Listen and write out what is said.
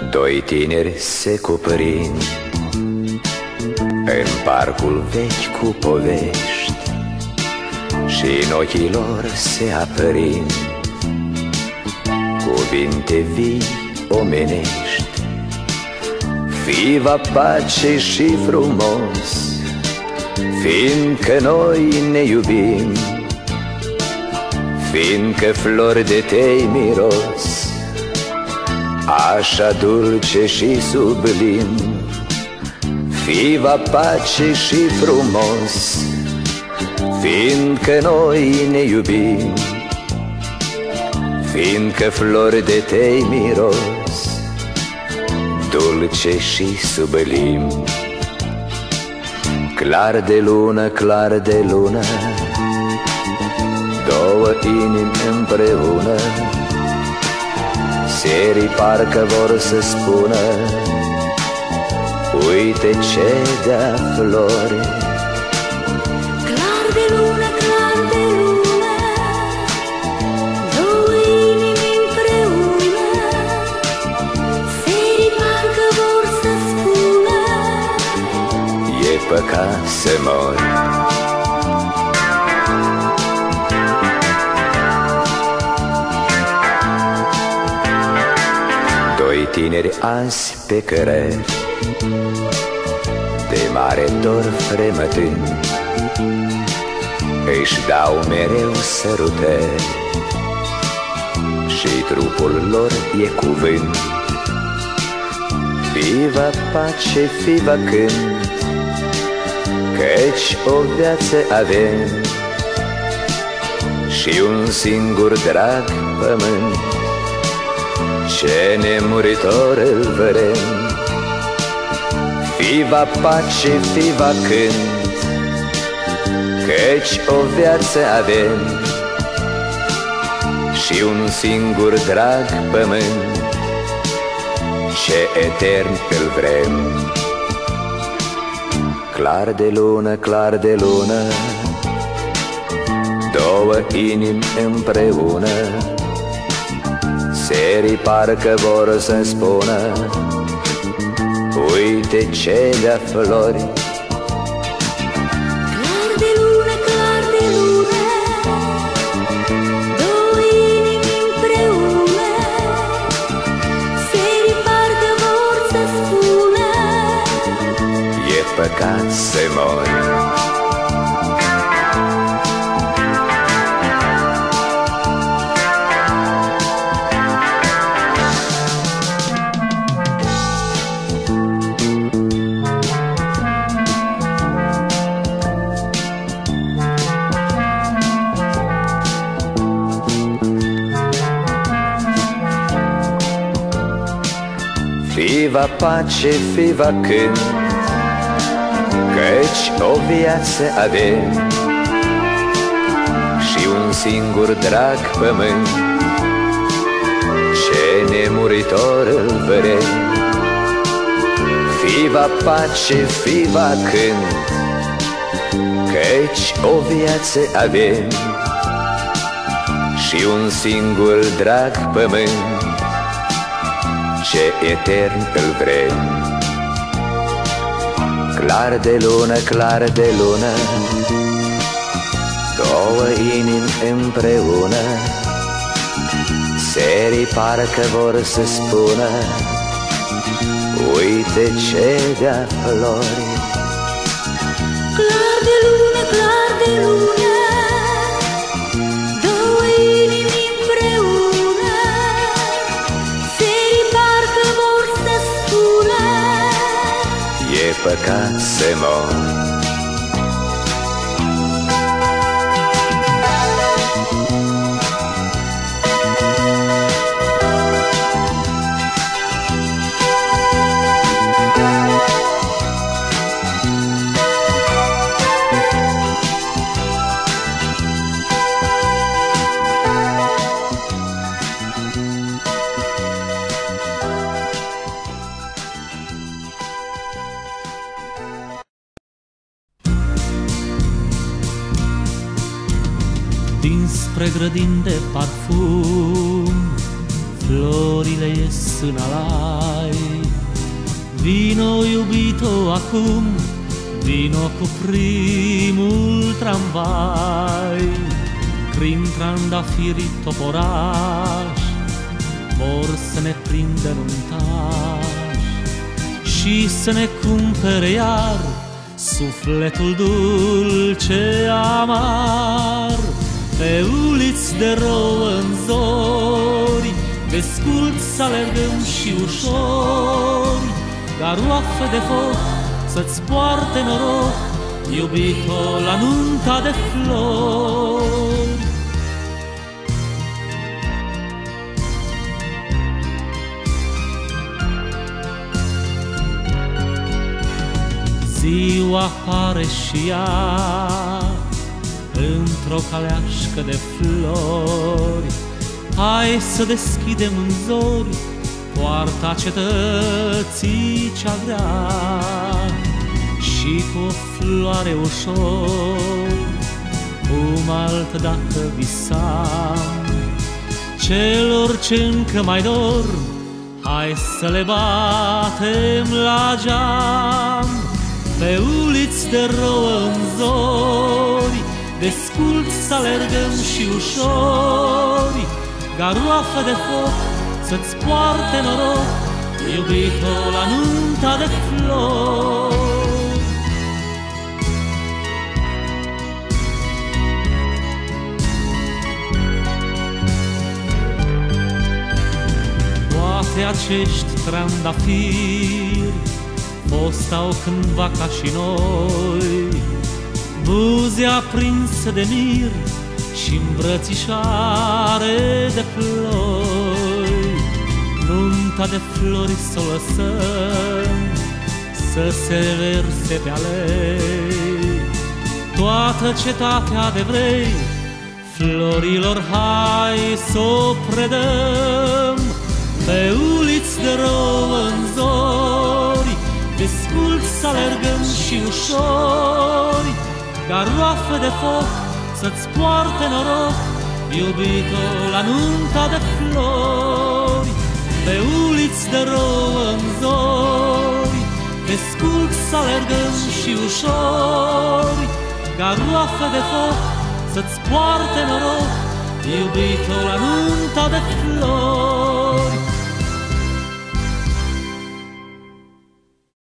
Doi tineri se cuprind în parcul vechi cu povești și în ochii lor se aprind cuvinte vii omenești. Viva pace și frumos, fiindcă noi ne iubim, fiindcă flori de tei miros așa dulce și sublim. Viva pace și frumos, fiindcă noi ne iubim, fiindcă flori de tei miros dulce și sublim. Clar de lună, clar de lună, două inimi împreună, serii parcă vor să spună: uite ce de-a flori. Clar de lună, clar de lună, două inimi împreună, serii parcă vor să spună: e păcat să mori. Doi tineri azi pe cărări, de mare dor fremătând, își dau mereu sărutări și trupul lor e cuvânt. Viva pace, viva cânt, căci o viață avem și un singur drag pământ, ce nemuritor îl vrem. Viva pace, viva cânt, căci o viață avem și un singur drag pământ, ce etern îl vrem. Clar de lună, clar de lună, două inimi împreună, serii parcă vor să spună: uite ce de-a flori. Clar de lună, clar de lună, două inimi împreună, serii parcă vor să spună: e păcat să mori. Viva pace, viva cânt, căci o viață avem și un singur drag pământ, ce nemuritor îl vrem. Viva pace, viva cânt, căci o viață avem și un singur drag pământ, ce etern îl vrem. Clar de lună, clar de lună, două inimi împreună, serii parcă vor să spună: uite ce de-a flori. Clar de lună, clar de lună, două inimi împreună, serii parcă vor să spună: e păcat să mori. Dinspre grădini de parfum, florile ies în alai, Vino, iubito, acum, vino cu primul tramvai. Prin trandafirii toporași vor să ne prindă în taș și să ne cumpere iar sufletul dulce amar. Pe uliți de rouă în zori, desculți să alergăm și ușor, garoafe de foc să-ți poarte noroc, iubito, la nunta de flori. Ziua apare și ea într-o caleașcă de flori. Hai să deschidem în zori poarta cetății cea grea și cu o floare ușor, cum altădată visam, celor ce încă mai dorm, hai să le batem la geam. Pe uliți de rouă în zori, desculți să alergăm și ușori, garoafe de foc să-ți poarte noroc, iubito, la nunta de flori. Poate acești trandafiri fostau cândva ca și noi, buze aprinse de mir și îmbrățișare de ploi. Nunta de flori să o lăsăm să se verse pe alei, toată cetatea de vrei florilor hai să o predăm. Pe uliți de rouă în zori, desculți să alergăm și ușori, garoafe de foc să-ți poarte noroc, iubito, la nunta de flori. Pe uliți de rouă în zori, desculți să alergăm și ușori, garoafe de foc să-ți poarte noroc, iubito, la nunta de flori.